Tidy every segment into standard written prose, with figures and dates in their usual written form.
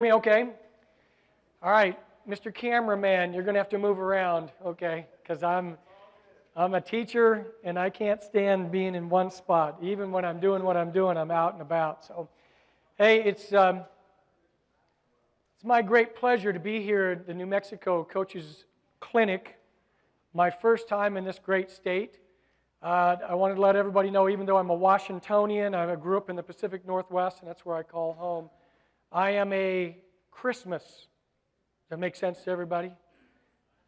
Me okay? All right, Mr. Cameraman, you're going to have to move around, okay? Because I'm a teacher and I can't stand being in one spot. Even when I'm doing what I'm doing, I'm out and about. So, hey, it's my great pleasure to be here at the New Mexico Coaches Clinic. My first time in this great state. I wanted to let everybody know, even though I'm a Washingtonian, I grew up in the Pacific Northwest, and that's where I call home. I am a Christmas. Does that make sense to everybody?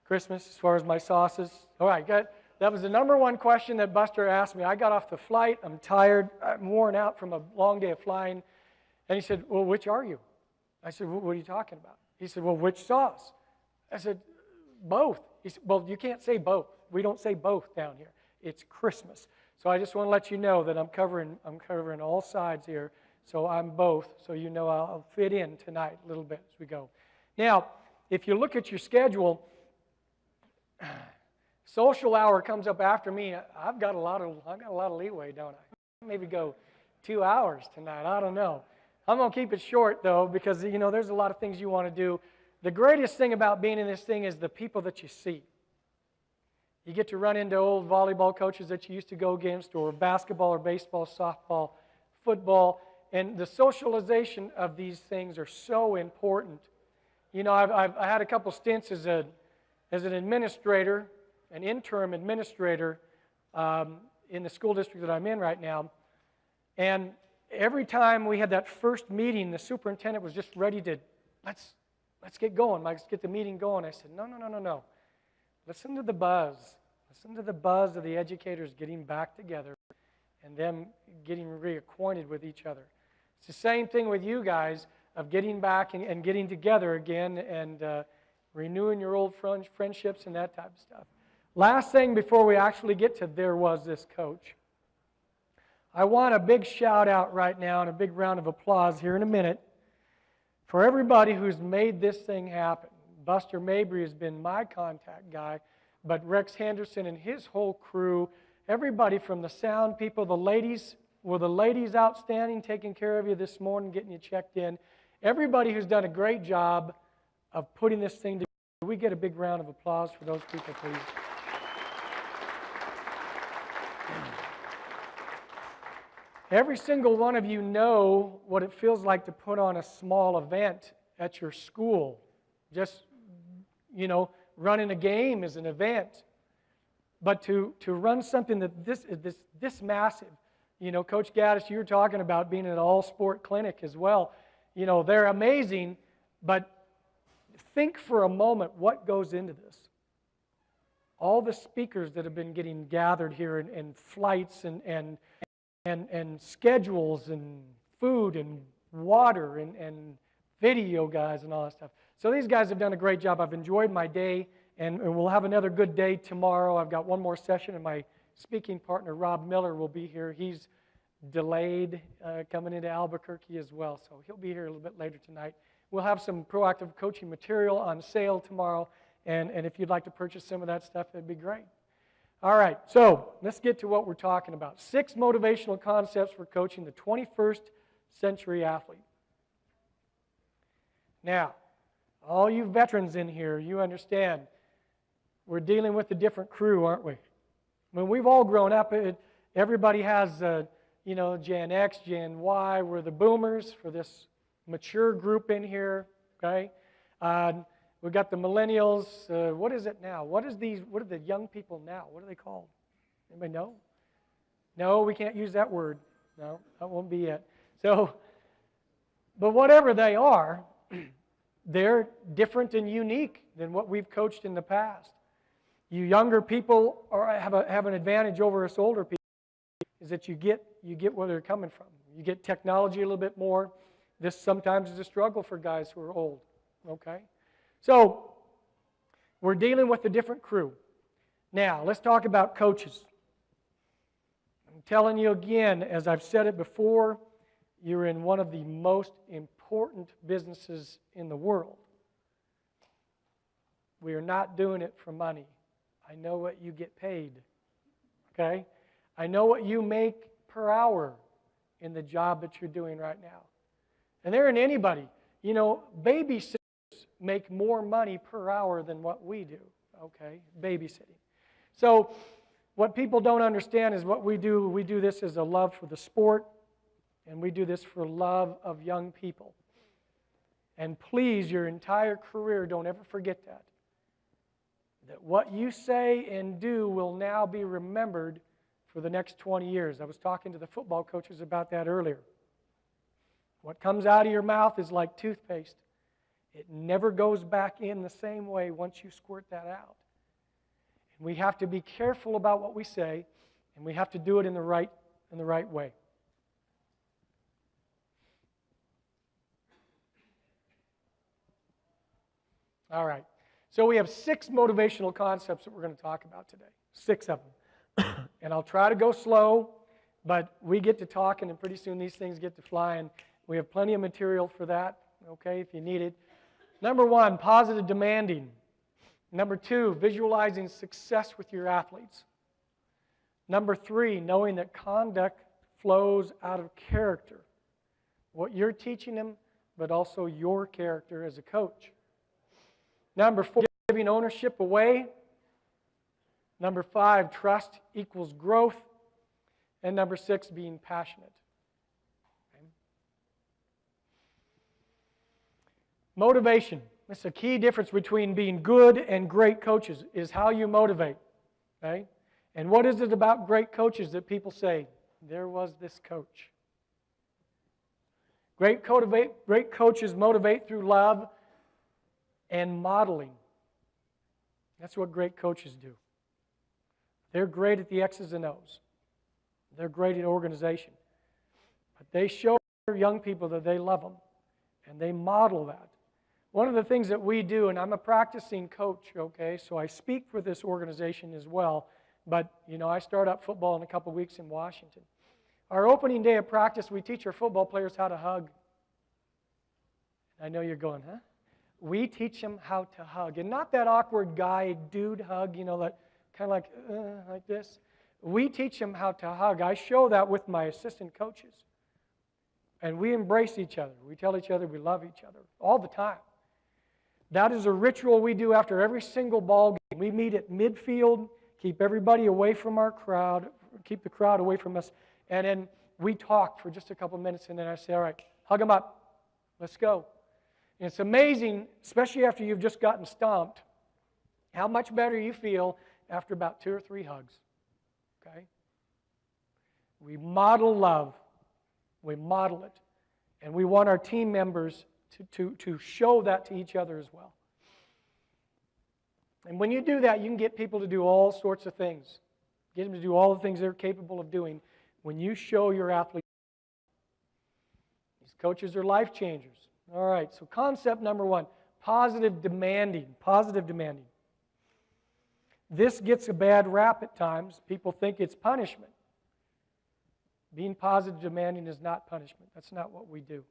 Christmas, as far as my sauces? All right, good. That was the number one question that Buster asked me. I got off the flight. I'm tired. I'm worn out from a long day of flying. And he said, well, which are you? I said, well, what are you talking about? He said, well, which sauce? I said, both. He said, well, you can't say both. We don't say both down here. It's Christmas. So I just want to let you know that I'm covering all sides here. So I'm both, so you know I'll fit in tonight a little bit as we go. Now, if you look at your schedule, social hour comes up after me. I've got a lot of leeway, don't I? Maybe go 2 hours tonight. I don't know. I'm going to keep it short, though, because, you know, there's a lot of things you want to do. The greatest thing about being in this thing is the people that you see. You get to run into old volleyball coaches that you used to go against, or basketball or baseball, softball, football. And the socialization of these things are so important. You know, I had a couple stints as an administrator, an interim administrator in the school district that I'm in right now. And every time we had that first meeting, the superintendent was just ready to, let's get going. Let's get the meeting going. I said, no. Listen to the buzz. Listen to the buzz of the educators getting back together and them getting reacquainted with each other. It's the same thing with you guys of getting back and getting together again and renewing your old friendships and that type of stuff. Last thing before we actually get to there was this coach. I want a big shout out right now and a big round of applause here in a minute for everybody who's made this thing happen. Buster Mabry has been my contact guy, but Rex Henderson and his whole crew, everybody from the sound people, the ladies, were the ladies outstanding taking care of you this morning, getting you checked in. Everybody who's done a great job of putting this thing together. Can we get a big round of applause for those people, please? Every single one of you know what it feels like to put on a small event at your school. Just, you know, running a game is an event. But to run something that this massive, you know, Coach Gaddis, you were talking about being at an all-sport clinic as well. You know, they're amazing, but think for a moment what goes into this. All the speakers that have been getting gathered here and flights and schedules and food and water and video guys and all that stuff. So these guys have done a great job. I've enjoyed my day, and we'll have another good day tomorrow. I've got one more session, and my speaking partner, Rob Miller, will be here. He's delayed coming into Albuquerque as well, so he'll be here a little bit later tonight. We'll have some proactive coaching material on sale tomorrow, and if you'd like to purchase some of that stuff, it'd be great. All right, so let's get to what we're talking about. 6 motivational concepts for coaching the 21st century athlete. Now, all you veterans in here, you understand, we're dealing with a different crew, aren't we? When we've all grown up, everybody has, you know, Gen X, Gen Y. We're the boomers for this mature group in here, okay? We've got the millennials. What is it now? What are the young people now? What are they called? Anybody know? No, we can't use that word. No, that won't be it. So, but whatever they are, they're different and unique than what we've coached in the past. You younger people have an advantage over us older people, is that you get where they're coming from. You get technology a little bit more. This sometimes is a struggle for guys who are old, okay? So, we're dealing with a different crew. Now, let's talk about coaches. I'm telling you again, as I've said it before, you're in one of the most important businesses in the world. We are not doing it for money. I know what you get paid, okay? I know what you make per hour in the job that you're doing right now. And there ain't anybody. babysitters make more money per hour than what we do, okay, babysitting. So what people don't understand is what we do this as a love for the sport, and we do this for love of young people. And please, your entire career, don't ever forget that. That what you say and do will now be remembered for the next 20 years. I was talking to the football coaches about that earlier. What comes out of your mouth is like toothpaste. It never goes back in the same way once you squirt that out. And we have to be careful about what we say, and we have to do it in the right way. All right. So we have 6 motivational concepts that we're going to talk about today. 6 of them. And I'll try to go slow, but we get to talking, and pretty soon these things get to flying. We have plenty of material for that, okay, if you need it. Number 1, positive demanding. Number 2, visualizing success with your athletes. Number 3, knowing that conduct flows out of character. What you're teaching them, but also your character as a coach. Number 4, giving ownership away. Number 5, trust equals growth. And number 6, being passionate. Okay. Motivation. That's a key difference between being good and great coaches, is how you motivate. Okay? And what is it about great coaches that people say, there was this coach? Great coaches motivate through love and modeling. That's what great coaches do. They're great at the X's and O's. They're great at organization. But they show their young people that they love them, and they model that. One of the things that we do, and I'm a practicing coach, okay, so I speak for this organization as well, but, I start up football in a couple weeks in Washington. Our opening day of practice, we teach our football players how to hug. I know you're going, huh? We teach them how to hug. And not that awkward guy, dude hug, that kind of like this. We teach them how to hug. I show that with my assistant coaches. And we embrace each other. We tell each other we love each other all the time. That is a ritual we do after every single ball game. We meet at midfield, keep everybody away from our crowd, keep the crowd away from us, and then we talk for just a couple minutes, and then I say, all right, hug them up. Let's go. And it's amazing, especially after you've just gotten stomped, how much better you feel after about 2 or 3 hugs. Okay? We model love. We model it. And we want our team members to show that to each other as well. And when you do that, you can get people to do all sorts of things. Get them to do all the things they're capable of doing when you show your athletes. These coaches are life changers. All right, so concept number 1, positive demanding. Positive demanding. This gets a bad rap at times. People think it's punishment. Being positive demanding is not punishment. That's not what we do.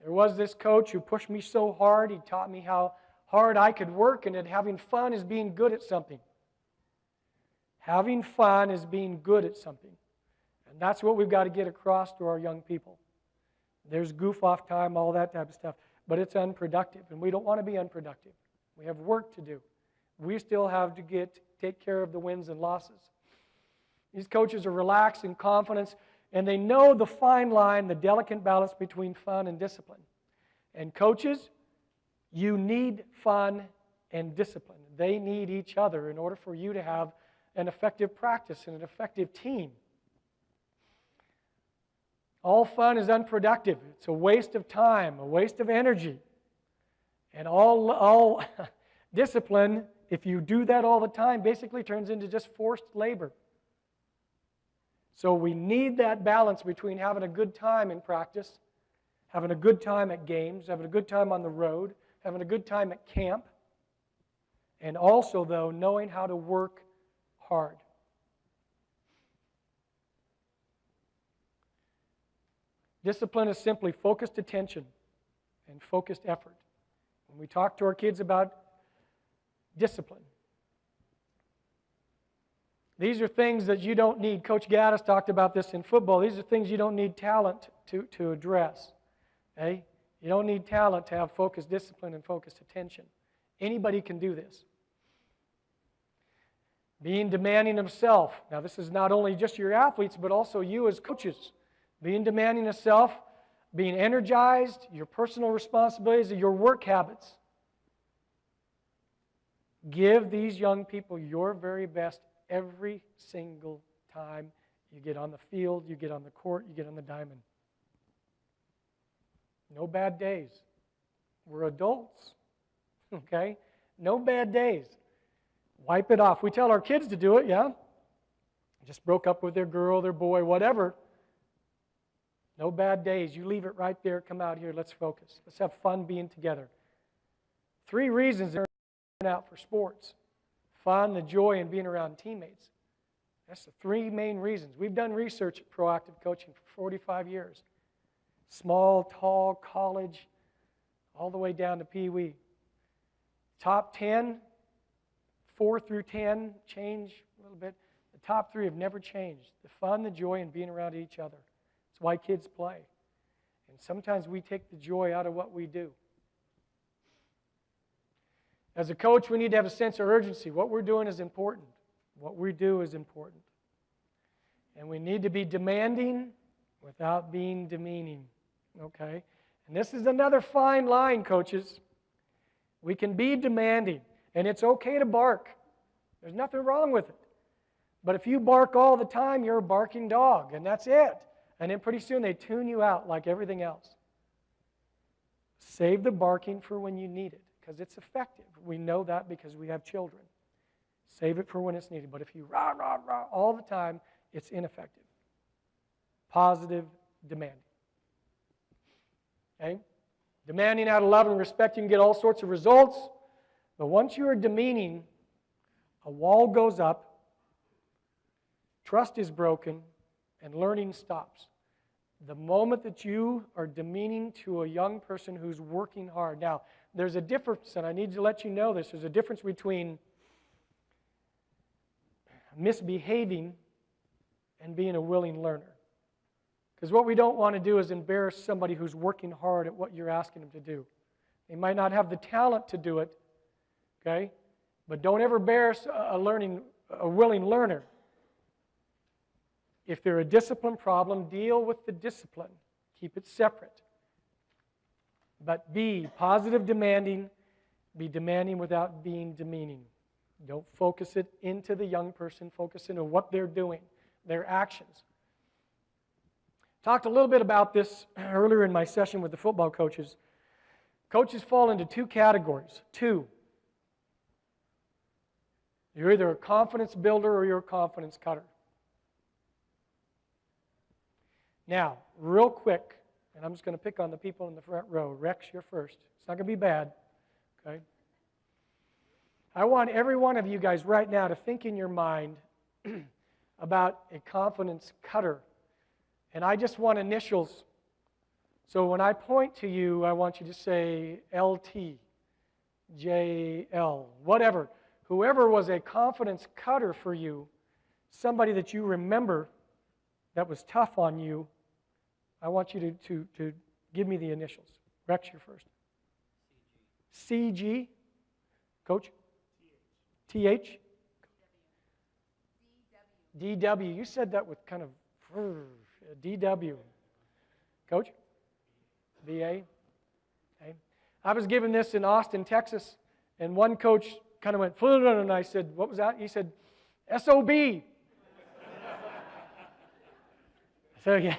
There was this coach who pushed me so hard, he taught me how hard I could work, and that having fun is being good at something. Having fun is being good at something. And that's what we've got to get across to our young people. There's goof-off time, all that type of stuff, but it's unproductive, and we don't want to be unproductive. We have work to do. We still have to take care of the wins and losses. These coaches are relaxed and confident, and they know the fine line, the delicate balance between fun and discipline. And coaches, you need fun and discipline. They need each other in order for you to have an effective practice and an effective team. All fun is unproductive. It's a waste of time, a waste of energy. And all discipline, if you do that all the time, basically turns into just forced labor. So we need that balance between having a good time in practice, having a good time at games, having a good time on the road, having a good time at camp, and also, though, knowing how to work hard. Discipline is simply focused attention and focused effort. When we talk to our kids about discipline, these are things that you don't need. Coach Gaddis talked about this in football. These are things you don't need talent to address. Okay? You don't need talent to have focused discipline and focused attention. Anybody can do this. Being demanding of self. Now, this is not only just your athletes, but also you as coaches. Being demanding of self, being energized, your personal responsibilities, your work habits. Give these young people your very best every single time you get on the field, you get on the court, you get on the diamond. No bad days. We're adults, okay? No bad days. Wipe it off. We tell our kids to do it, yeah? Just broke up with their girl, their boy, whatever. No bad days. You leave it right there. Come out here. Let's focus. Let's have fun being together. 3 reasons they're out for sports. Fun, the joy, and being around teammates. That's the 3 main reasons. We've done research at Proactive Coaching for 45 years. Small, tall, college, all the way down to Pee Wee. Top 10, 4 through 10, change a little bit. The top 3 have never changed. The fun, the joy, and being around each other. That's why kids play. And sometimes we take the joy out of what we do. As a coach, we need to have a sense of urgency. What we're doing is important. What we do is important. And we need to be demanding without being demeaning. Okay? And this is another fine line, coaches. We can be demanding, and it's okay to bark. There's nothing wrong with it. But if you bark all the time, you're a barking dog, and that's it. And then pretty soon they tune you out like everything else. Save the barking for when you need it, because it's effective. We know that because we have children. Save it for when it's needed. But if you rah, rah, rah all the time, it's ineffective. Positive demanding. Okay? Demanding out of love and respect, you can get all sorts of results. But once you are demeaning, a wall goes up, trust is broken, and learning stops. The moment that you are demeaning to a young person who's working hard. Now, there's a difference, and I need to let you know this. There's a difference between misbehaving and being a willing learner. Because what we don't want to do is embarrass somebody who's working hard at what you're asking them to do. They might not have the talent to do it, okay? But don't ever embarrass a willing learner. If they're a discipline problem, deal with the discipline. Keep it separate. But be positive demanding. Be demanding without being demeaning. Don't focus it into the young person. Focus into what they're doing, their actions. Talked a little bit about this earlier in my session with the football coaches. Coaches fall into 2 categories. 2. You're either a confidence builder or you're a confidence cutter. Now, real quick, and I'm just going to pick on the people in the front row. Rex, you're first. It's not going to be bad, okay? I want every one of you guys right now to think in your mind about a confidence cutter. And I just want initials. So when I point to you, I want you to say LT, JL, whatever. Whoever was a confidence cutter for you, somebody that you remember that was tough on you, I want you to give me the initials. Rex, you're first. CG. Coach? TH. DW. You said that with kind of DW. Coach? BA. Okay. I was given this in Austin, Texas, and one coach kind of went, and I said, what was that? He said, SOB. So, yeah.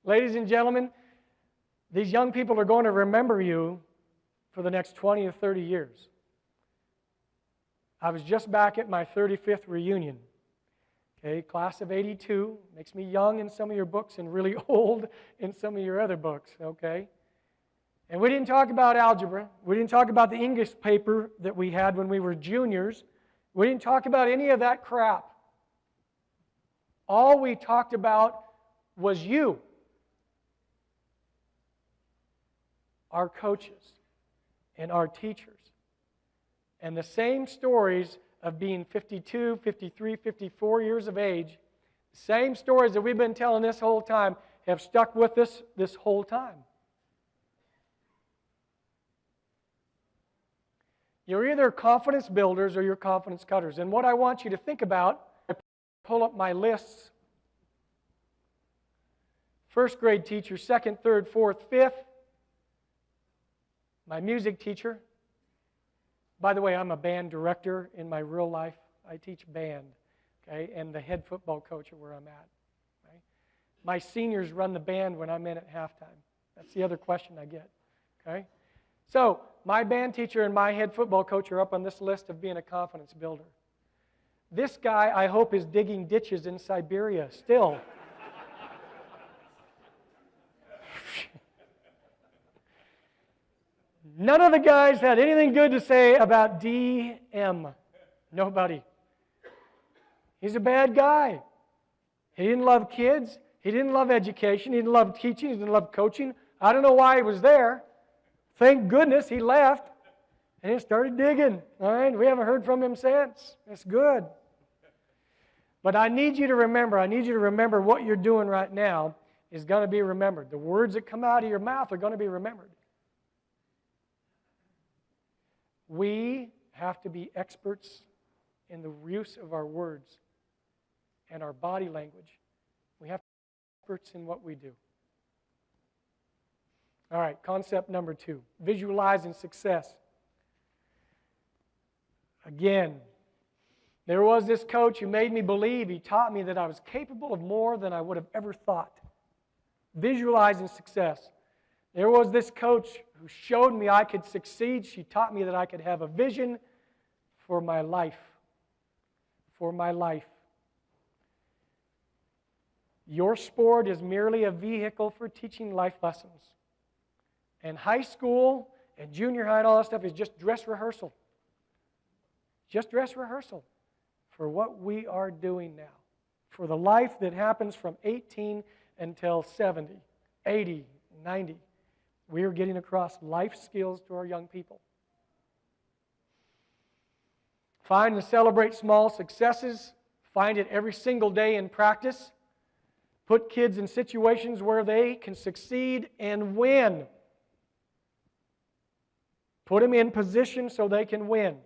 Ladies and gentlemen, these young people are going to remember you for the next 20 or 30 years. I was just back at my 35th reunion. Okay, class of 82, makes me young in some of your books and really old in some of your other books, okay? And we didn't talk about algebra. We didn't talk about the English paper that we had when we were juniors. We didn't talk about any of that crap. All we talked about was you, our coaches, and our teachers. And the same stories of being 52, 53, 54 years of age, Same stories that we've been telling this whole time have stuck with us this whole time. You're either confidence builders or you're confidence cutters. And what I want you to think about, I pull up my lists. First grade teacher, second, third, fourth, fifth. My music teacher. By the way, I'm a band director in my real life. I teach band, okay, and the head football coach at where I'm at. Okay? My seniors run the band when I'm in at halftime. That's the other question I get. Okay? So, my band teacher and my head football coach are up on this list of being a confidence builder. This guy, I hope, is digging ditches in Siberia still. None of the guys had anything good to say about DM. Nobody. He's a bad guy. He didn't love kids. He didn't love education. He didn't love teaching. He didn't love coaching. I don't know why he was there. Thank goodness he left and he started digging. All right? We haven't heard from him since. It's good. But I need you to remember what you're doing right now is going to be remembered. The words that come out of your mouth are going to be remembered. We have to be experts in the use of our words and our body language. We have to be experts in what we do. All right, concept number 2, visualizing success. Again, there was this coach who made me believe, he taught me that I was capable of more than I would have ever thought. Visualizing success. There was this coach who showed me I could succeed. She taught me that I could have a vision for my life. For my life. Your sport is merely a vehicle for teaching life lessons. And high school and junior high and all that stuff is just dress rehearsal. Just dress rehearsal for what we are doing now. For the life that happens from 18 until 70, 80, 90. We are getting across life skills to our young people. Find and celebrate small successes. Find it every single day in practice. Put kids in situations where they can succeed and win. Put them in position so they can win.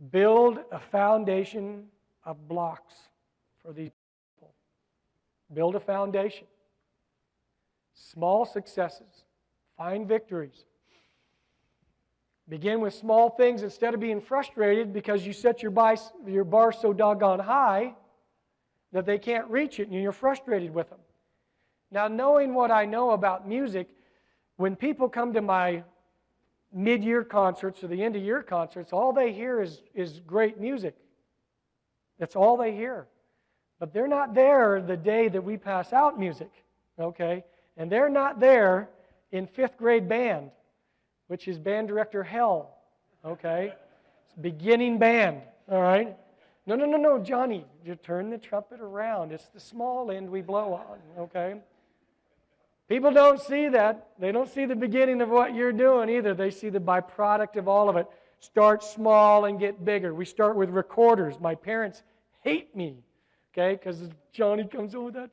Build a foundation of blocks for these people. Build a foundation. Small successes. Find victories. Begin with small things instead of being frustrated because you set your bar so doggone high that they can't reach it and you're frustrated with them. Now, knowing what I know about music, when people come to my mid-year concerts or the end-of-year concerts, all they hear is great music. That's all they hear. But they're not there the day that we pass out music, okay? And they're not there in 5th grade band, which is band director hell, okay? It's beginning band, all right? No, Johnny, you turn the trumpet around. It's the small end we blow on, okay? People don't see that. They don't see the beginning of what you're doing either. They see the byproduct of all of it. Start small and get bigger. We start with recorders. My parents hate me, okay, because Johnny comes over with that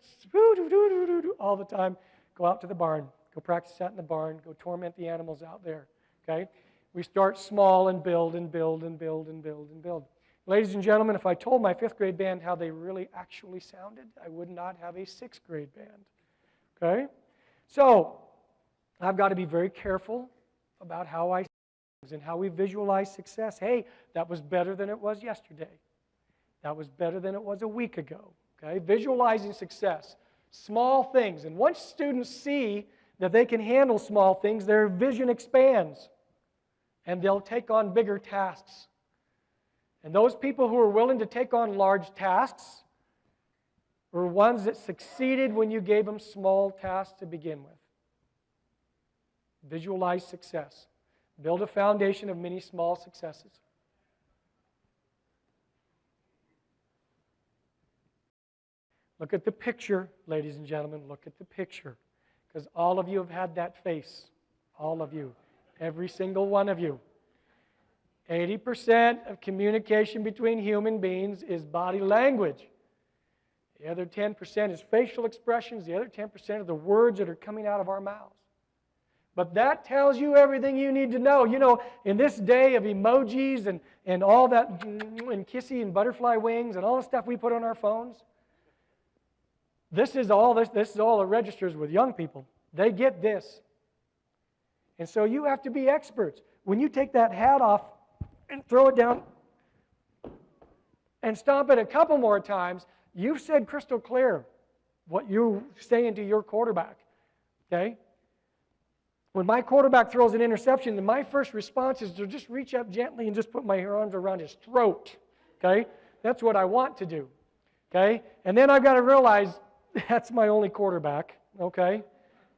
all the time. Go out to the barn. Go practice that in the barn. Go torment the animals out there, okay? We start small and build and build and build and build and build. Ladies and gentlemen, if I told my 5th grade band how they really actually sounded, I would not have a 6th grade band, okay? So, I've got to be very careful about how I say things and how we visualize success. Hey, that was better than it was yesterday. That was better than it was a week ago. Okay? Visualizing success. Small things. And once students see that they can handle small things, their vision expands. And they'll take on bigger tasks. And those people who are willing to take on large tasks were ones that succeeded when you gave them small tasks to begin with. Visualize success. Build a foundation of many small successes. Look at the picture, ladies and gentlemen. Look at the picture. Because all of you have had that face. All of you. Every single one of you. 80% of communication between human beings is body language. The other 10% is facial expressions. The other 10% are the words that are coming out of our mouths. But that tells you everything you need to know. You know, in this day of emojis and all that, and kissy and butterfly wings and all the stuff we put on our phones, this is all that registers with young people. They get this. And so you have to be experts. When you take that hat off and throw it down and stomp it a couple more times, you've said crystal clear what you're saying to your quarterback. Okay? When my quarterback throws an interception, my first response is to just reach up gently and just put my arms around his throat. Okay? That's what I want to do. Okay? And then I've got to realize that's my only quarterback. Okay?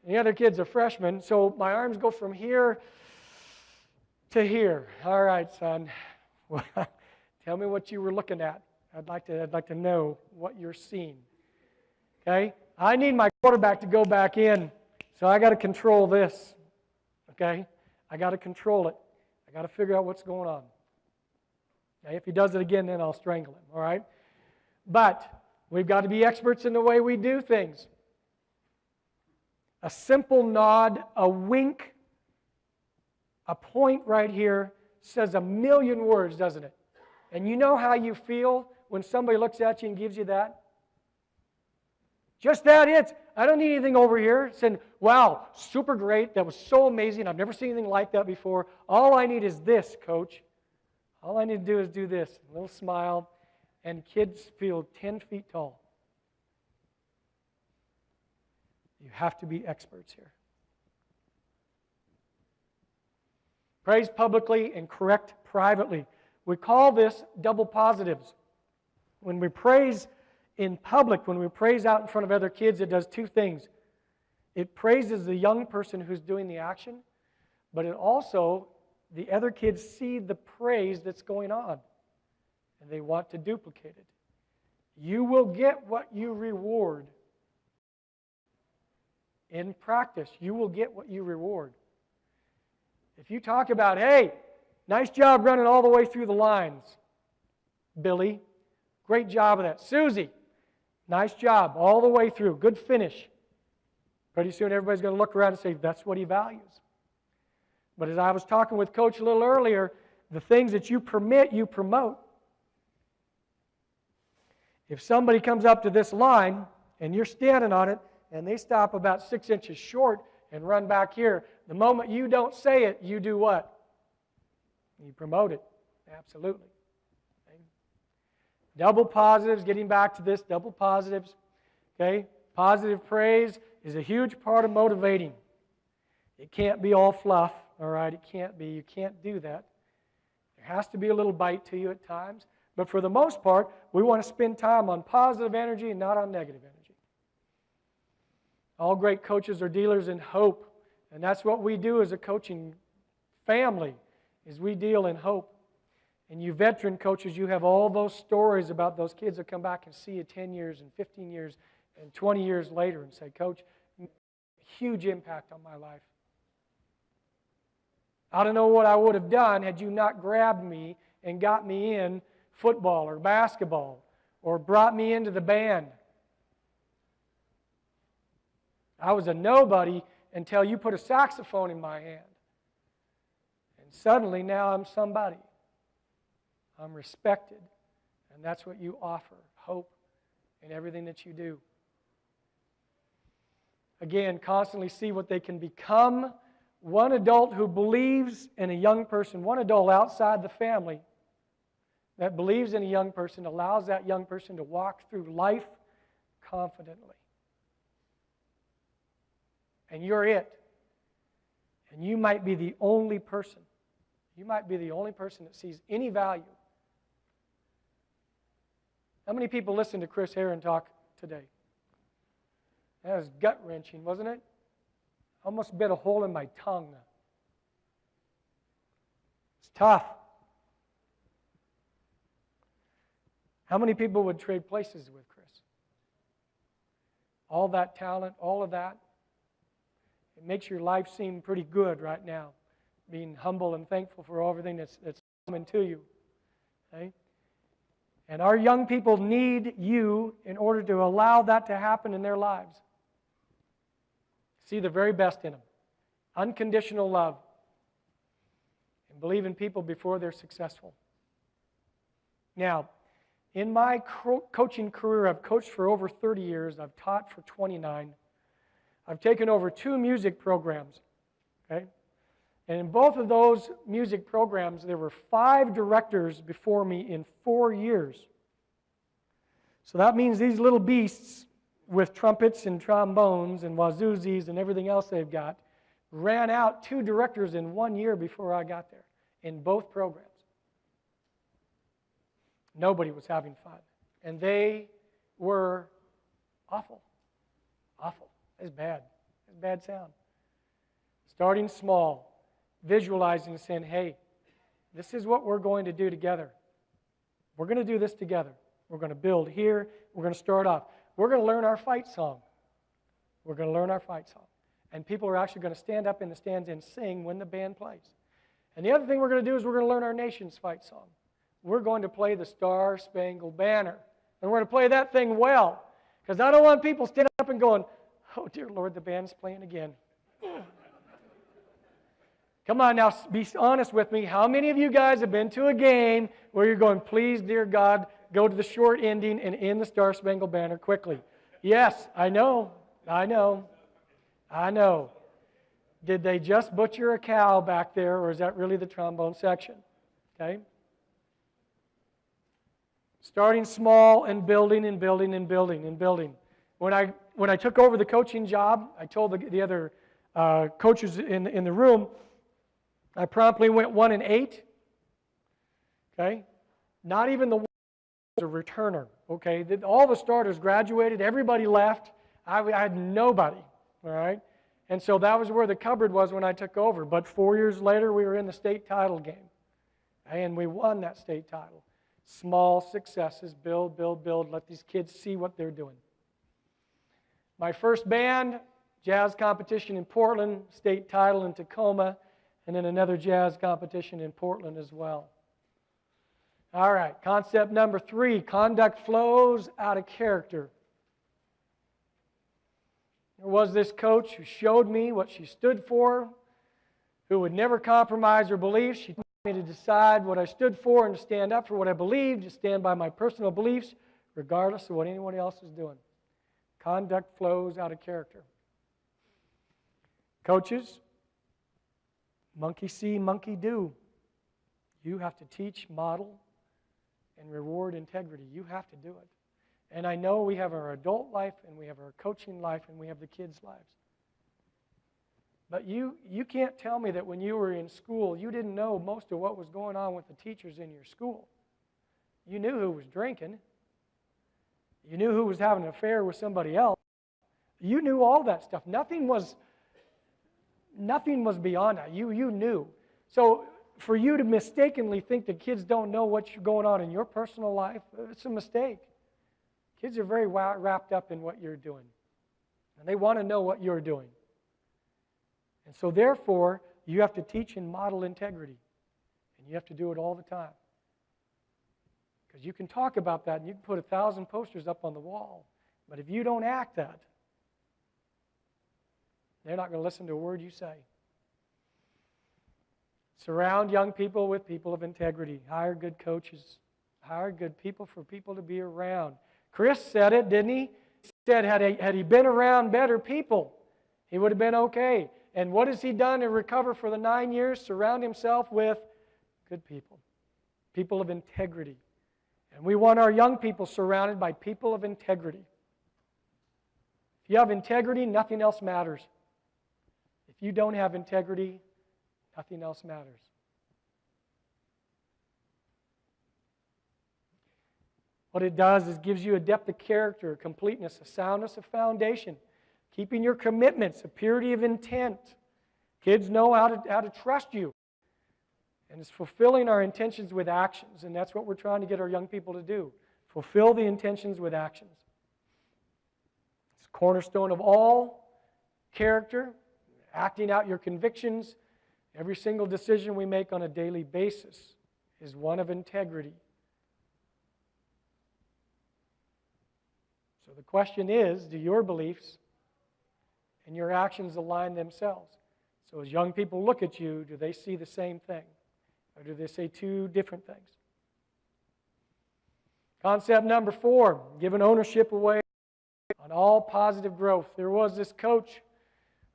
And the other kid's a freshman, so my arms go from here to here. All right, son. Tell me what you were looking at. I'd like to know what you're seeing. Okay? I need my quarterback to go back in, so I got to control this. Okay? I got to control it. I got to figure out what's going on. Okay? If he does it again, then I'll strangle him. All right? But we've got to be experts in the way we do things. A simple nod, a wink, a point right here says a million words, doesn't it? And you know how you feel when somebody looks at you and gives you that? Just that it. I don't need anything over here saying, wow, super great, that was so amazing, I've never seen anything like that before. All I need is this, coach. All I need to do is do this. A little smile, and kids feel 10 feet tall. You have to be experts here. Praise publicly and correct privately. We call this double positives. When we praise in public, when we praise out in front of other kids, it does two things. It praises the young person who's doing the action, but it also, the other kids see the praise that's going on, and they want to duplicate it. You will get what you reward. In practice, you will get what you reward. If you talk about, hey, nice job running all the way through the lines, Billy, great job of that. Susie, nice job all the way through, good finish. Pretty soon everybody's going to look around and say, that's what he values. But as I was talking with Coach a little earlier, the things that you permit, you promote. If somebody comes up to this line and you're standing on it, and they stop about 6 inches short and run back here, the moment you don't say it, you do what? You promote it. Absolutely. Okay? Double positives, getting back to this, double positives. Okay? Positive praise is a huge part of motivating. It can't be all fluff, all right? It can't be. You can't do that. There has to be a little bite to you at times. But for the most part, we want to spend time on positive energy and not on negative energy. All great coaches are dealers in hope, and that's what we do as a coaching family, is we deal in hope. And you veteran coaches, you have all those stories about those kids that come back and see you 10 years and 15 years and 20 years later and say, Coach, huge impact on my life. I don't know what I would have done had you not grabbed me and got me in football or basketball or brought me into the band. I was a nobody until you put a saxophone in my hand. And suddenly now I'm somebody. I'm respected. And that's what you offer, hope in everything that you do. Again, constantly see what they can become. One adult who believes in a young person, one adult outside the family that believes in a young person, allows that young person to walk through life confidently. And you're it. And you might be the only person. You might be the only person that sees any value. How many people listened to Chris Herron talk today? That was gut-wrenching, wasn't it? Almost bit a hole in my tongue. It's tough. How many people would trade places with Chris? All that talent, all of that. It makes your life seem pretty good right now, being humble and thankful for everything that's coming to you. Okay? And our young people need you in order to allow that to happen in their lives. See the very best in them. Unconditional love. And believe in people before they're successful. Now, in my coaching career, I've coached for over 30 years. I've taught for 29. I've taken over 2 music programs. Okay? And in both of those music programs, there were 5 directors before me in 4 years. So that means these little beasts with trumpets and trombones and wazoozis and everything else they've got ran out 2 directors in 1 year before I got there in both programs. Nobody was having fun. And they were awful. Awful. It's bad. It's a bad sound. Starting small, visualizing and saying, hey, this is what we're going to do together. We're going to do this together. We're going to build here. We're going to start off. We're going to learn our fight song. We're going to learn our fight song. And people are actually going to stand up in the stands and sing when the band plays. And the other thing we're going to do is we're going to learn our nation's fight song. We're going to play the Star-Spangled Banner. And we're going to play that thing well. Because I don't want people standing up and going, oh, dear Lord, the band's playing again. Come on now, be honest with me. How many of you guys have been to a game where you're going, please, dear God, go to the short ending and end the Star-Spangled Banner quickly? Yes, I know. Did they just butcher a cow back there, or is that really the trombone section? Okay? Starting small and building and building and building and building. When I took over the coaching job, I told the other coaches in the room, I promptly went 1-8. Okay? Not even the one was a returner. Okay? All the starters graduated. Everybody left. I had nobody. All right? And so that was where the cupboard was when I took over. But 4 years later, we were in the state title game. And we won that state title. Small successes, build, build, build. Let these kids see what they're doing. My first band, jazz competition in Portland, state title in Tacoma, and then another jazz competition in Portland as well. All right, concept number 3, conduct flows out of character. There was this coach who showed me what she stood for, who would never compromise her beliefs. She taught me to decide what I stood for and to stand up for what I believed, to stand by my personal beliefs, regardless of what anyone else is doing. Conduct flows out of character. Coaches, monkey see, monkey do. You have to teach, model, and reward integrity. You have to do it. And I know we have our adult life, and we have our coaching life, and we have the kids' lives. But you can't tell me that when you were in school, you didn't know most of what was going on with the teachers in your school. You knew who was drinking. You knew who was having an affair with somebody else. You knew all that stuff. Nothing was beyond that. You knew. So for you to mistakenly think that kids don't know what's going on in your personal life, it's a mistake. Kids are very wrapped up in what you're doing. And they want to know what you're doing. And so therefore, you have to teach and model integrity. And you have to do it all the time. Because you can talk about that and you can put 1,000 posters up on the wall. But if you don't act that, they're not going to listen to a word you say. Surround young people with people of integrity. Hire good coaches. Hire good people for people to be around. Chris said it, didn't he? He said had he been around better people, he would have been okay. And what has he done to recover for the 9 years? Surround himself with good people. People of integrity. And we want our young people surrounded by people of integrity. If you have integrity, nothing else matters. If you don't have integrity, nothing else matters. What it does is gives you a depth of character, a completeness, a soundness of foundation, keeping your commitments, a purity of intent. Kids know how to trust you. And it's fulfilling our intentions with actions, and that's what we're trying to get our young people to do. Fulfill the intentions with actions. It's a cornerstone of all character, acting out your convictions, every single decision we make on a daily basis is one of integrity. So the question is, do your beliefs and your actions align themselves? So as young people look at you, do they see the same thing? Or do they say two different things? Concept number 4, giving ownership away on all positive growth. There was this coach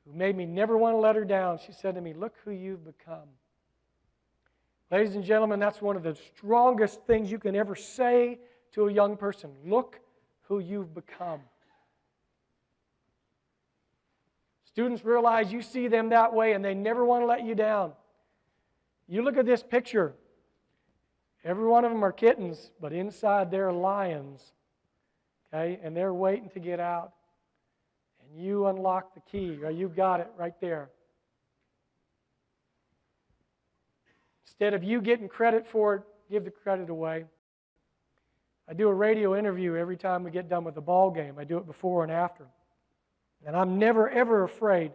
who made me never want to let her down. She said to me, "Look who you've become." Ladies and gentlemen, that's one of the strongest things you can ever say to a young person. Look who you've become. Students realize you see them that way and they never want to let you down. You look at this picture. Every one of them are kittens, but inside they're lions. Okay? And they're waiting to get out. And you unlock the key, or you got it right there. Instead of you getting credit for it, give the credit away. I do a radio interview every time we get done with the ball game. I do it before and after. And I'm never, ever afraid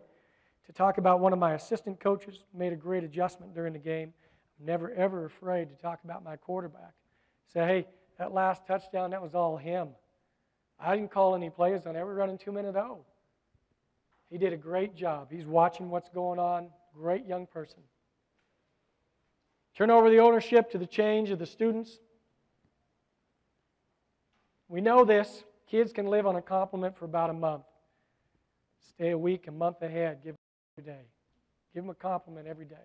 to talk about one of my assistant coaches who made a great adjustment during the game. I'm never, ever afraid to talk about my quarterback. Say, hey, that last touchdown, that was all him. I didn't call any plays on it. We're running 2-minute O. He did a great job. He's watching what's going on. Great young person. Turn over the ownership to the change of the students. We know this. Kids can live on a compliment for about a month. Stay a week, a month ahead. Give them every day. Give them a compliment every day.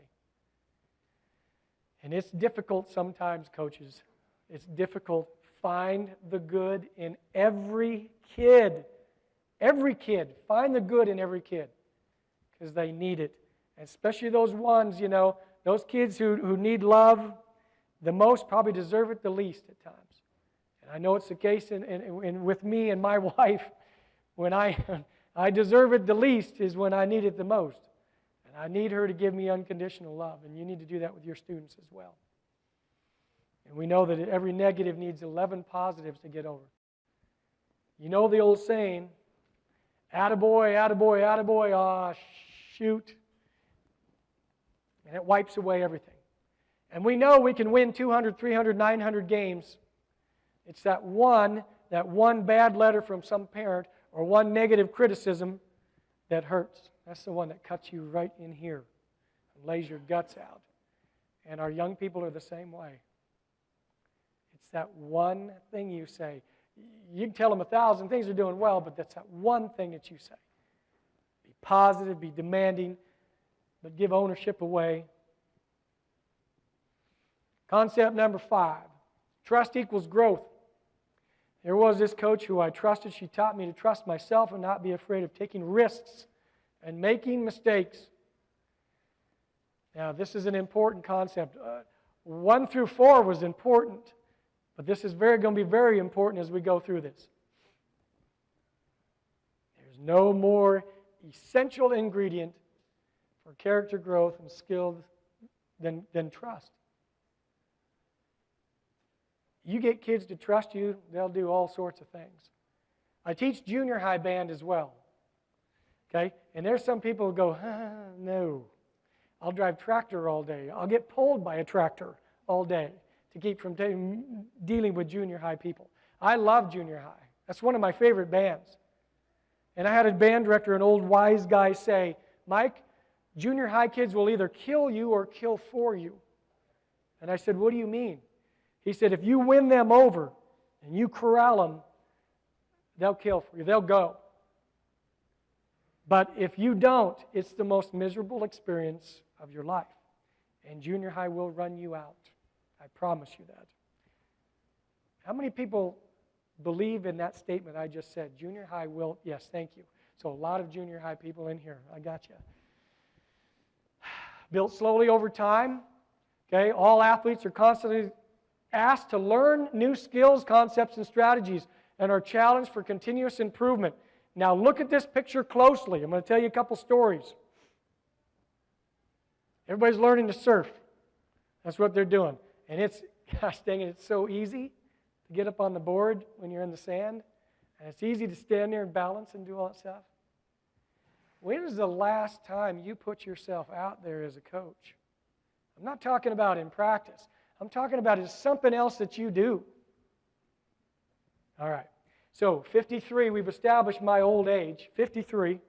And it's difficult sometimes, coaches. It's difficult. Find the good in every kid. Every kid. Find the good in every kid. Because they need it. And especially those ones, those kids who need love the most probably deserve it the least at times. And I know it's the case in with me and my wife. When I deserve it the least is when I need it the most. And I need her to give me unconditional love. And you need to do that with your students as well. And we know that every negative needs 11 positives to get over. You know the old saying, attaboy, attaboy, attaboy, ah, shoot. And it wipes away everything. And we know we can win 200, 300, 900 games. It's that one bad letter from some parent or one negative criticism that hurts. That's the one that cuts you right in here and lays your guts out. And our young people are the same way. It's that one thing you say. You can tell them 1,000 things are doing well, but that's that one thing that you say. Be positive, be demanding, but give ownership away. Concept number 5. Trust equals growth. There was this coach who I trusted. She taught me to trust myself and not be afraid of taking risks and making mistakes. Now, this is an important concept. 1 through 4 was important, but this is going to be very important as we go through this. There's no more essential ingredient for character growth and skill than trust. You get kids to trust you, they'll do all sorts of things. I teach junior high band as well. Okay? And there's some people who go, no. I'll drive tractor all day. I'll get pulled by a tractor all day to keep from dealing with junior high people. I love junior high. That's one of my favorite bands. And I had a band director, an old wise guy, say, Mike, junior high kids will either kill you or kill for you. And I said, what do you mean? He said, if you win them over and you corral them, they'll kill for you. They'll go. But if you don't, it's the most miserable experience of your life. And junior high will run you out. I promise you that. How many people believe in that statement I just said? Junior high will, yes, thank you. So a lot of junior high people in here. I got you. Built slowly over time. Okay, all athletes are constantly asked to learn new skills, concepts, and strategies, and are challenged for continuous improvement. Now look at this picture closely. I'm going to tell you a couple stories. Everybody's learning to surf. That's what they're doing. And it's, gosh dang it, it's so easy to get up on the board when you're in the sand. And it's easy to stand there and balance and do all that stuff. When is the last time you put yourself out there as a coach? I'm not talking about in practice. I'm talking about it's something else that you do. All right. So 53, we've established my old age, 53.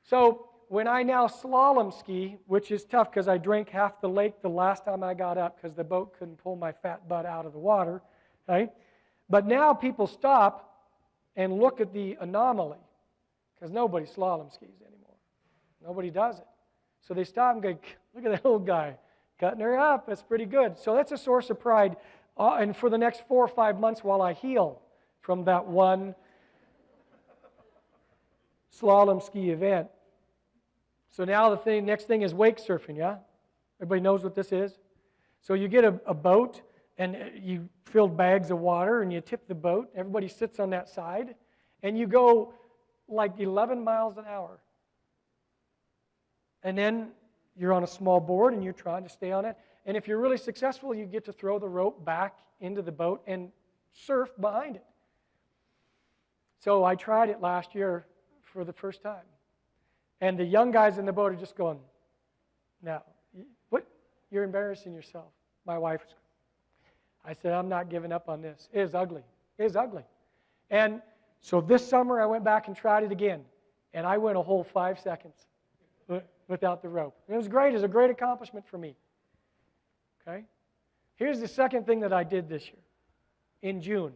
So when I now slalom ski, which is tough because I drank half the lake the last time I got up because the boat couldn't pull my fat butt out of the water, right? But now people stop and look at the anomaly because nobody slalom skis anymore. Nobody does it. So they stop and go, look at that old guy cutting her up. That's pretty good. So that's a source of pride. And for the next 4 or 5 months while I heal from that one slalom ski event. So now the next thing is wake surfing, yeah? Everybody knows what this is? So you get a boat, and you fill bags of water, and you tip the boat. Everybody sits on that side, and you go like 11 miles an hour. And then you're on a small board, and you're trying to stay on it. And if you're really successful, you get to throw the rope back into the boat and surf behind it. So I tried it last year for the first time. And the young guys in the boat are just going, no, what? You're embarrassing yourself. My wife is. I said, I'm not giving up on this. It is ugly. It is ugly. And so this summer I went back and tried it again. And I went a whole 5 seconds without the rope. And it was great. It was a great accomplishment for me. Okay? Here's the second thing that I did this year. In June.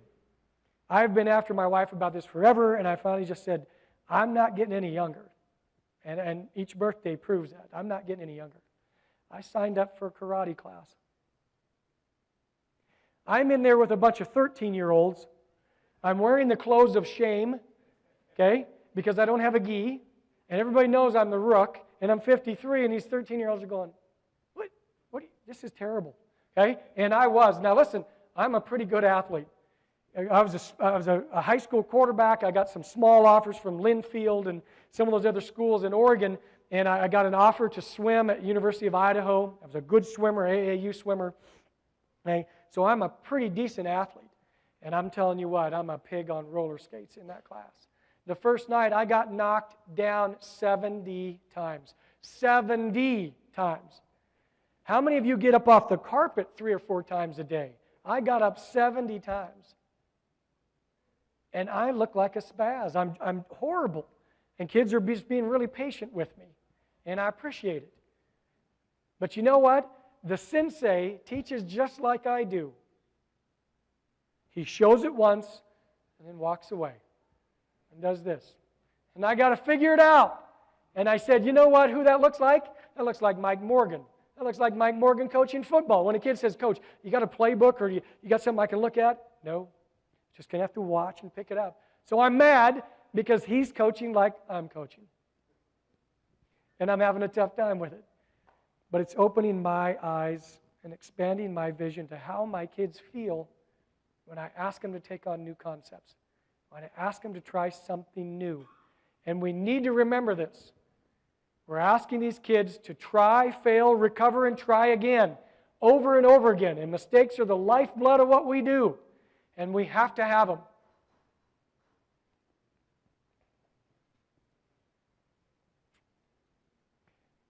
I've been after my wife about this forever, and I finally just said, I'm not getting any younger. And each birthday proves that. I'm not getting any younger. I signed up for a karate class. I'm in there with a bunch of 13-year-olds. I'm wearing the clothes of shame, okay, because I don't have a gi, and everybody knows I'm the rook, and I'm 53, and these 13-year-olds are going, what? This is terrible, okay? And I was. Now listen, I'm a pretty good athlete. I was a high school quarterback. I got some small offers from Linfield and some of those other schools in Oregon, and I got an offer to swim at University of Idaho. I was a good swimmer, AAU swimmer. Okay? So I'm a pretty decent athlete. And I'm telling you what, I'm a pig on roller skates in that class. The first night, I got knocked down 70 times. 70 times. How many of you get up off the carpet 3 or 4 times a day? I got up 70 times. And I look like a spaz. I'm horrible. And kids are just being really patient with me. And I appreciate it. But you know what? The sensei teaches just like I do. He shows it once and then walks away and does this. And I got to figure it out. And I said, you know what? Who that looks like? That looks like Mike Morgan. That looks like Mike Morgan coaching football. When a kid says, Coach, you got a playbook or you got something I can look at? No. Just going to have to watch and pick it up. So I'm mad because he's coaching like I'm coaching. And I'm having a tough time with it. But it's opening my eyes and expanding my vision to how my kids feel when I ask them to take on new concepts, when I ask them to try something new. And we need to remember this. We're asking these kids to try, fail, recover, and try again, over and over again. And mistakes are the lifeblood of what we do. And we have to have them.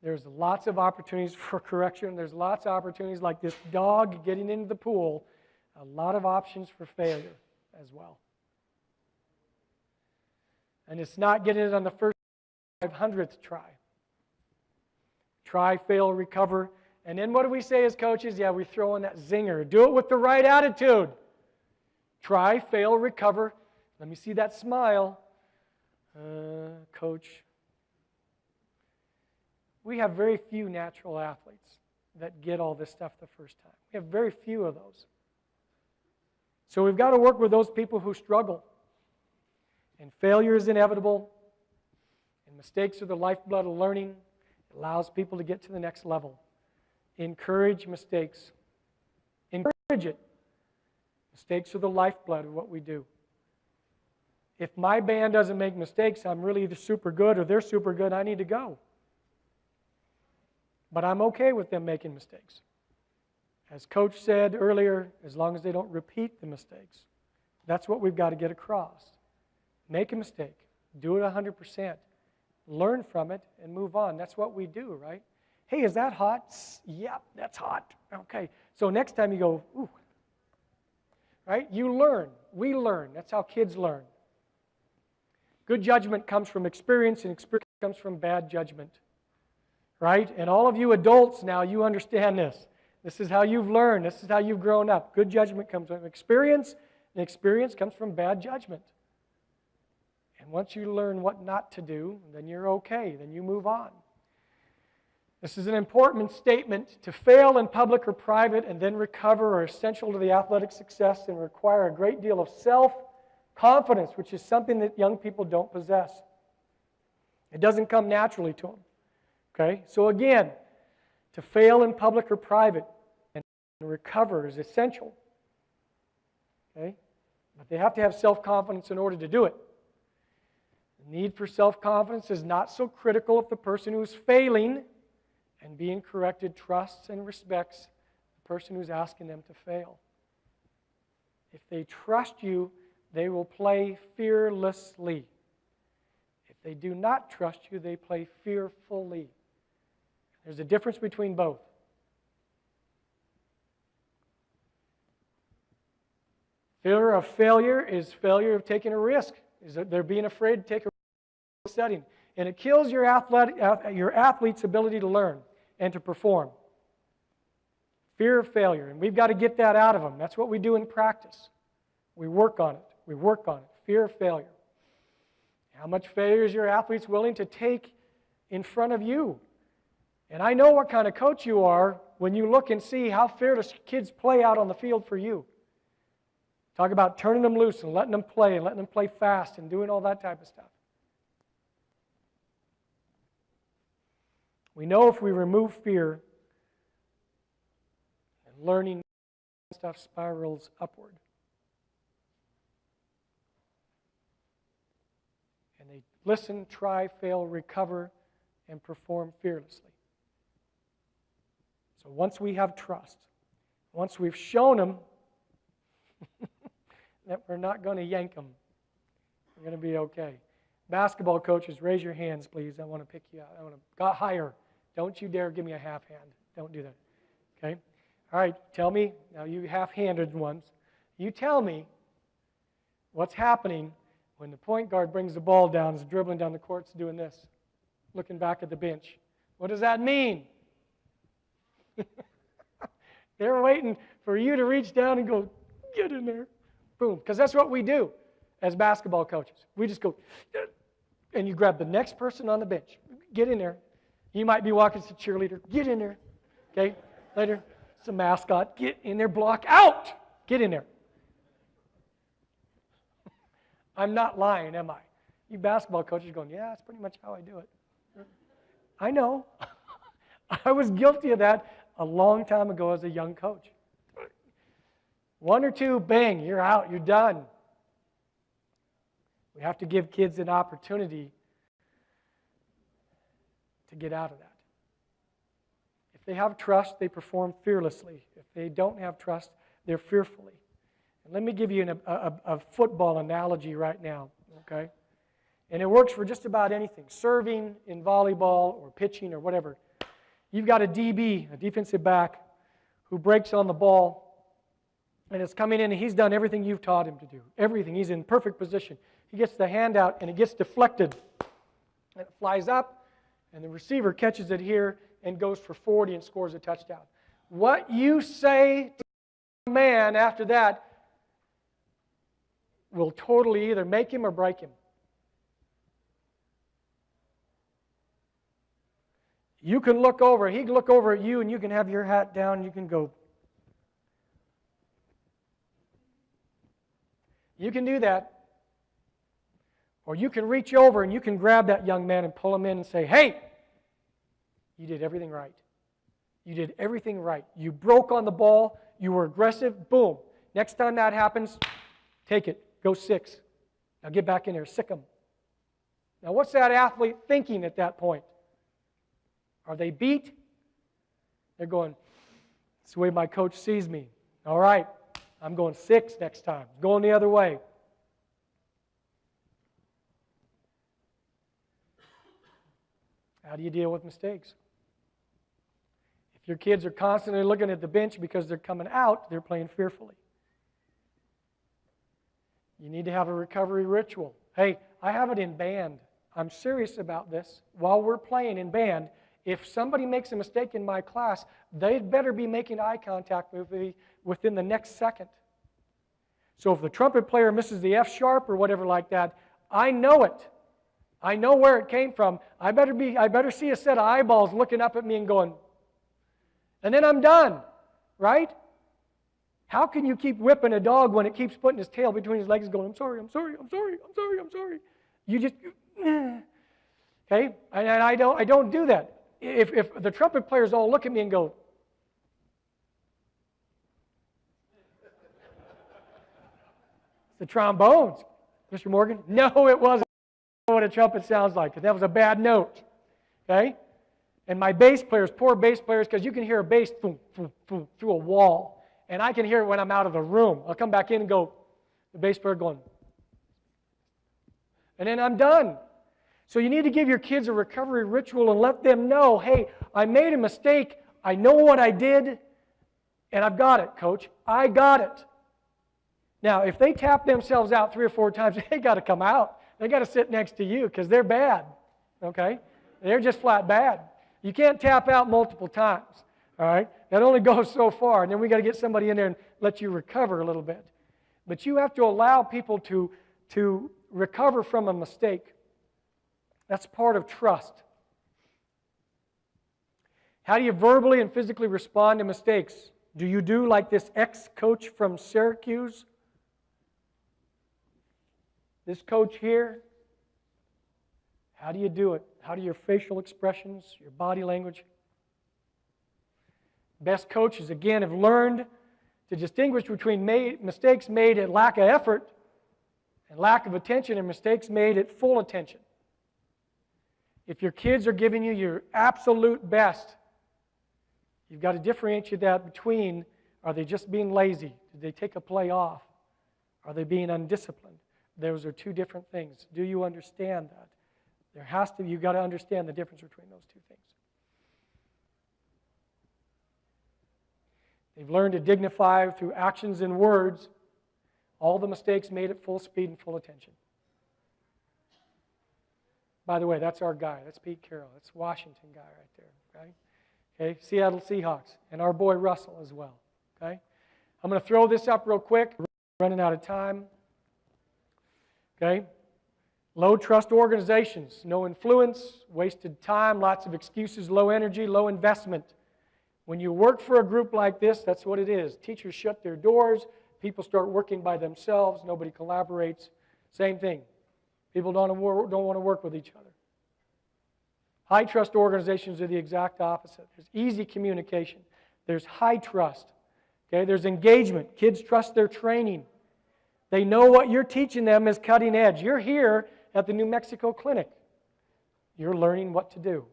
There's lots of opportunities for correction. There's lots of opportunities like this dog getting into the pool. A lot of options for failure as well. And it's not getting it on the first 500th try. Try, fail, recover. And then what do we say as coaches? Yeah, we throw in that zinger. Do it with the right attitude. Try, fail, recover. Let me see that smile. Coach. We have very few natural athletes that get all this stuff the first time. We have very few of those. So we've got to work with those people who struggle. And failure is inevitable. And mistakes are the lifeblood of learning. It allows people to get to the next level. Encourage mistakes. Encourage it. Mistakes are the lifeblood of what we do. If my band doesn't make mistakes, I'm really either super good or they're super good, I need to go. But I'm okay with them making mistakes. As Coach said earlier, as long as they don't repeat the mistakes. That's what we've got to get across. Make a mistake. Do it 100%. Learn from it and move on. That's what we do, right? Hey, is that hot? Yep, that's hot. Okay. So next time you go, ooh. Right? You learn. We learn. That's how kids learn. Good judgment comes from experience, and experience comes from bad judgment. Right? And all of you adults now, you understand this. This is how you've learned. This is how you've grown up. Good judgment comes from experience, and experience comes from bad judgment. And once you learn what not to do, then you're okay. Then you move on. This is an important statement. To fail in public or private and then recover are essential to the athletic success and require a great deal of self-confidence, which is something that young people don't possess. It doesn't come naturally to them. Okay? So again, to fail in public or private and recover is essential. Okay? But they have to have self-confidence in order to do it. The need for self-confidence is not so critical if the person who's failing and being corrected trusts and respects the person who's asking them to fail. If they trust you, they will play fearlessly. If they do not trust you, they play fearfully. There's a difference between both. Fear of failure is failure of taking a risk. Is that they're being afraid to take a risk setting. And it kills your athlete's ability to learn and to perform. Fear of failure. And we've got to get that out of them. That's what we do in practice. We work on it. We work on it. Fear of failure. How much failure is your athletes willing to take in front of you? And I know what kind of coach you are when you look and see how fearless kids play out on the field for you. Talk about turning them loose and letting them play fast and doing all that type of stuff. We know if we remove fear, and learning stuff spirals upward. And they listen, try, fail, recover, and perform fearlessly. So once we have trust, once we've shown them that we're not going to yank them, we're going to be okay. Basketball coaches, raise your hands, please. I want to pick you out. I want to go higher. Don't you dare give me a half hand. Don't do that. Okay? All right, tell me, now you half-handed ones, you tell me what's happening when the point guard brings the ball down, is dribbling down the court, doing this, looking back at the bench. What does that mean? They're waiting for you to reach down and go, get in there. Boom. Because that's what we do as basketball coaches. We just go, and you grab the next person on the bench. Get in there. You might be walking to cheerleader. Get in there. Okay? Later, it's a mascot. Get in there. Block out. Get in there. I'm not lying, am I? You basketball coaches are going, yeah, that's pretty much how I do it. I know. I was guilty of that a long time ago as a young coach. One or two, bang, you're out, you're done. We have to give kids an opportunity to get out of that. If they have trust, they perform fearlessly. If they don't have trust, they're fearfully. And let me give you a football analogy right now, okay? And it works for just about anything, serving, in volleyball, or pitching, or whatever. You've got a DB, a defensive back, who breaks on the ball, and it's coming in, and he's done everything you've taught him to do. Everything. He's in perfect position. He gets the hand out, and it gets deflected. And it flies up, and the receiver catches it here and goes for 40 and scores a touchdown. What you say to the man after that will totally either make him or break him. You can look over, he can look over at you, and you can have your hat down, and you can go. You can do that. Or you can reach over and you can grab that young man and pull him in and say, hey, you did everything right. You did everything right. You broke on the ball. You were aggressive. Boom. Next time that happens, take it. Go 6. Now get back in there. Sick them. Now what's that athlete thinking at that point? Are they beat? They're going, that's the way my coach sees me. All right. I'm going 6 next time. Going the other way. How do you deal with mistakes? If your kids are constantly looking at the bench because they're coming out, they're playing fearfully. You need to have a recovery ritual. Hey, I have it in band. I'm serious about this. While we're playing in band, if somebody makes a mistake in my class, they'd better be making eye contact with me within the next second. So if the trumpet player misses the F sharp or whatever like that, I know it. I know where it came from. I better see a set of eyeballs looking up at me and going, and then I'm done, right? How can you keep whipping a dog when it keeps putting his tail between his legs and going, I'm sorry, I'm sorry, I'm sorry, I'm sorry, I'm sorry. You just, okay? And I don't do that. If the trumpet players all look at me and go, the trombones, Mr. Morgan? No, it wasn't. I don't know what a trumpet sounds like, because that was a bad note, okay? And my bass players, poor bass players, because you can hear a bass through a wall, and I can hear it when I'm out of the room. I'll come back in and go, the bass player going, and then I'm done. So you need to give your kids a recovery ritual and let them know, hey, I made a mistake, I know what I did, and I've got it, coach. I got it. Now, if they tap themselves out 3 or 4 times, they got to come out. They got to sit next to you because they're bad, okay? They're just flat bad. You can't tap out multiple times, all right? That only goes so far, and then we got to get somebody in there and let you recover a little bit. But you have to allow people to recover from a mistake. That's part of trust. How do you verbally and physically respond to mistakes? Do you do like this ex-coach from Syracuse? This coach here? How do you do it? How do your facial expressions, your body language? Best coaches, again, have learned to distinguish between mistakes made at lack of effort and lack of attention and mistakes made at full attention. If your kids are giving you your absolute best, you've got to differentiate that between, are they just being lazy? Did they take a play off? Are they being undisciplined? Those are 2 different things. Do you understand that? You've got to understand the difference between those 2 things. They've learned to dignify through actions and words all the mistakes made at full speed and full attention. By the way, that's our guy. That's Pete Carroll. That's Washington guy right there. Okay? Okay, Seattle Seahawks. And our boy Russell as well. Okay? I'm going to throw this up real quick. We're running out of time. Okay? Low trust organizations. No influence, wasted time, lots of excuses, low energy, low investment. When you work for a group like this, that's what it is. Teachers shut their doors. People start working by themselves. Nobody collaborates. Same thing. People don't want to work with each other. High trust organizations are the exact opposite. There's easy communication. There's high trust. Okay? There's engagement. Kids trust their training. They know what you're teaching them is cutting edge. You're here at the New Mexico Clinic. You're learning what to do.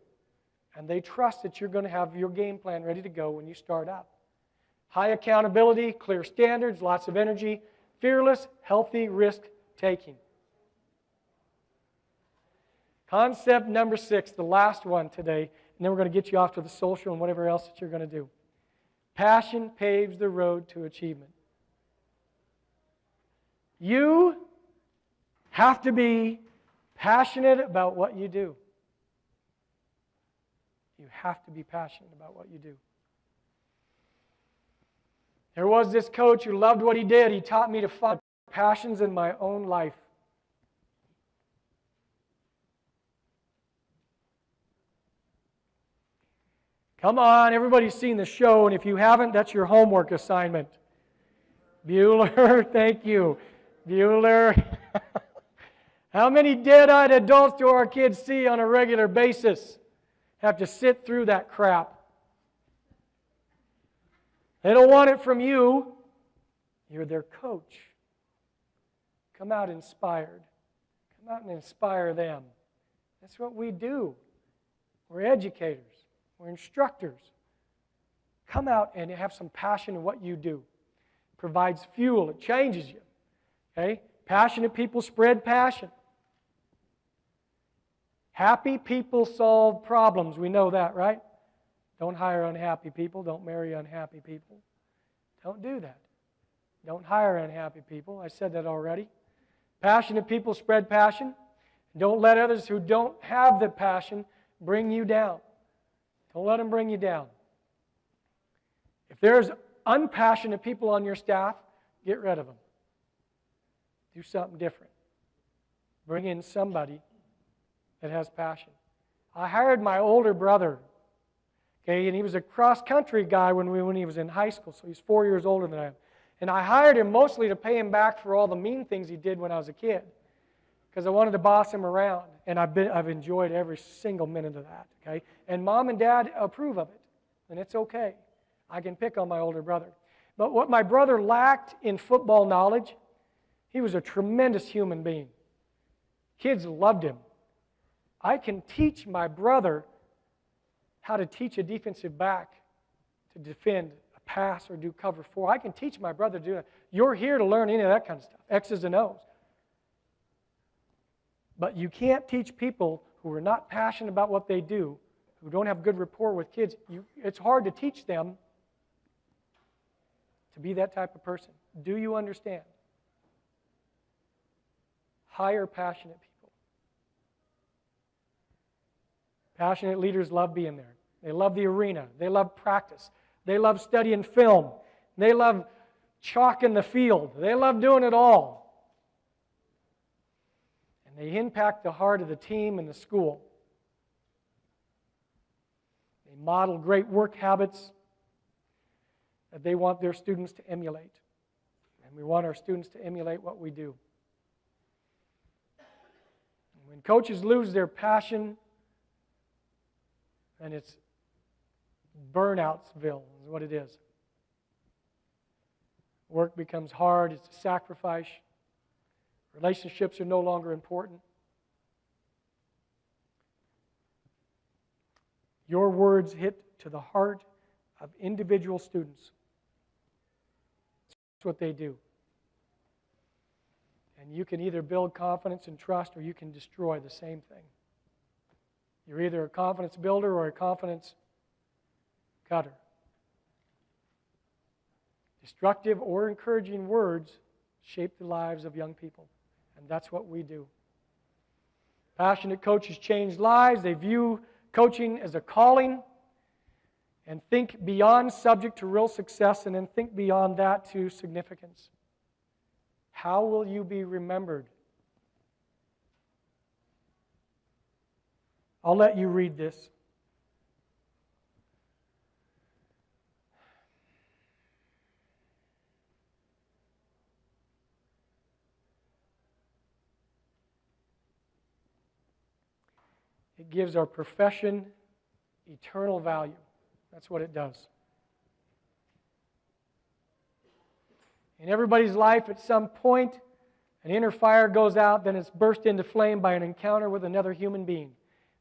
And they trust that you're going to have your game plan ready to go when you start up. High accountability, clear standards, lots of energy, fearless, healthy risk-taking. Concept number 6, the last one today, and then we're going to get you off to the social and whatever else that you're going to do. Passion paves the road to achievement. You have to be passionate about what you do. You have to be passionate about what you do. There was this coach who loved what he did. He taught me to find passions in my own life. Come on, everybody's seen the show, and if you haven't, that's your homework assignment. Bueller, thank you. Bueller. How many dead-eyed adults do our kids see on a regular basis? Have to sit through that crap. They don't want it from you. You're their coach. Come out inspired. Come out and inspire them. That's what we do. We're educators. We're instructors. Come out and have some passion in what you do. It provides fuel. It changes you. Okay? Passionate people spread passion. Happy people solve problems. We know that, right? Don't hire unhappy people. Don't marry unhappy people. Don't do that. Don't hire unhappy people. I said that already. Passionate people spread passion. Don't let others who don't have the passion bring you down. Don't let them bring you down. If there's unpassionate people on your staff, get rid of them. Do something different. Bring in somebody that has passion. I hired my older brother, okay, and he was a cross-country guy when he was in high school, so he's 4 years older than I am. And I hired him mostly to pay him back for all the mean things he did when I was a kid, because I wanted to boss him around, and I've enjoyed every single minute of that, okay? And Mom and Dad approve of it, and it's okay. I can pick on my older brother. But what my brother lacked in football knowledge, he was a tremendous human being. Kids loved him. I can teach my brother how to teach a defensive back to defend a pass or do cover 4. I can teach my brother to do that. You're here to learn any of that kind of stuff, X's and O's. But you can't teach people who are not passionate about what they do, who don't have good rapport with kids. It's hard to teach them to be that type of person. Do you understand? Hire passionate people. Passionate leaders love being there. They love the arena. They love practice. They love studying film. They love chalking the field. They love doing it all. And they impact the heart of the team and the school. They model great work habits that they want their students to emulate. And we want our students to emulate what we do. And when coaches lose their passion, and it's burnoutsville is what it is. Work becomes hard. It's a sacrifice. Relationships are no longer important. Your words hit to the heart of individual students. That's what they do. And you can either build confidence and trust, or you can destroy the same thing. You're either a confidence builder or a confidence cutter. Destructive or encouraging words shape the lives of young people, and that's what we do. Passionate coaches change lives. They view coaching as a calling and think beyond subject to real success, and then think beyond that to significance. How will you be remembered? I'll let you read this. It gives our profession eternal value. That's what it does. In everybody's life, at some point, an inner fire goes out, then it's burst into flame by an encounter with another human being.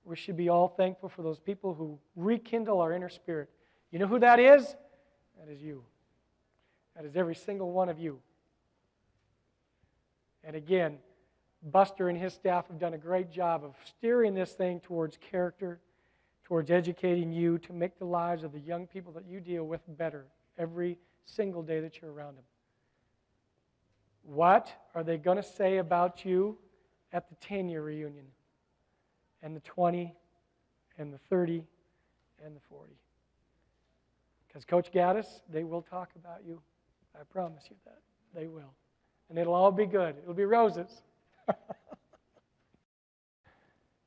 We should be all thankful for those people who rekindle our inner spirit. You know who that is? That is you. That is every single one of you. And again, Buster and his staff have done a great job of steering this thing towards character, towards educating you to make the lives of the young people that you deal with better every single day that you're around them. What are they going to say about you at the 10-year reunion? And the 20, and the 30, and the 40. Because Coach Gaddis, they will talk about you. I promise you that. They will. And it'll all be good. It'll be roses.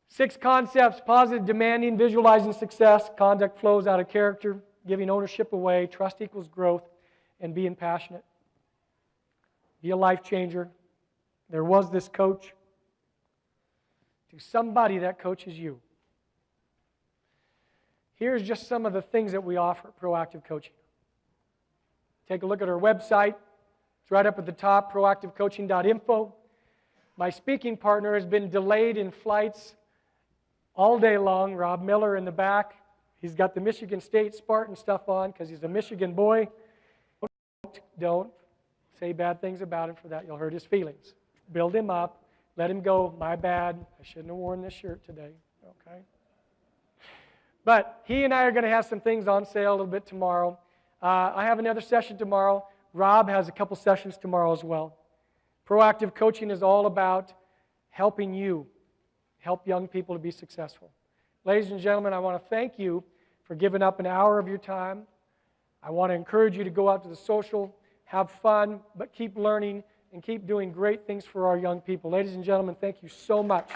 6 concepts: positive, demanding, visualizing success, conduct flows out of character, giving ownership away, trust equals growth, and being passionate. Be a life changer. There was this coach. To somebody, that coaches you. Here's just some of the things that we offer at Proactive Coaching. Take a look at our website. It's right up at the top, proactivecoaching.info. My speaking partner has been delayed in flights all day long. Rob Miller in the back. He's got the Michigan State Spartan stuff on because he's a Michigan boy. Don't say bad things about him for that. You'll hurt his feelings. Build him up. Let him go. My bad. I shouldn't have worn this shirt today. Okay? But he and I are going to have some things on sale a little bit tomorrow. I have another session tomorrow. Rob has a couple sessions tomorrow as well. Proactive coaching is all about helping you help young people to be successful. Ladies and gentlemen, I want to thank you for giving up an hour of your time. I want to encourage you to go out to the social, have fun, but keep learning and keep doing great things for our young people. Ladies and gentlemen, thank you so much.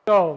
So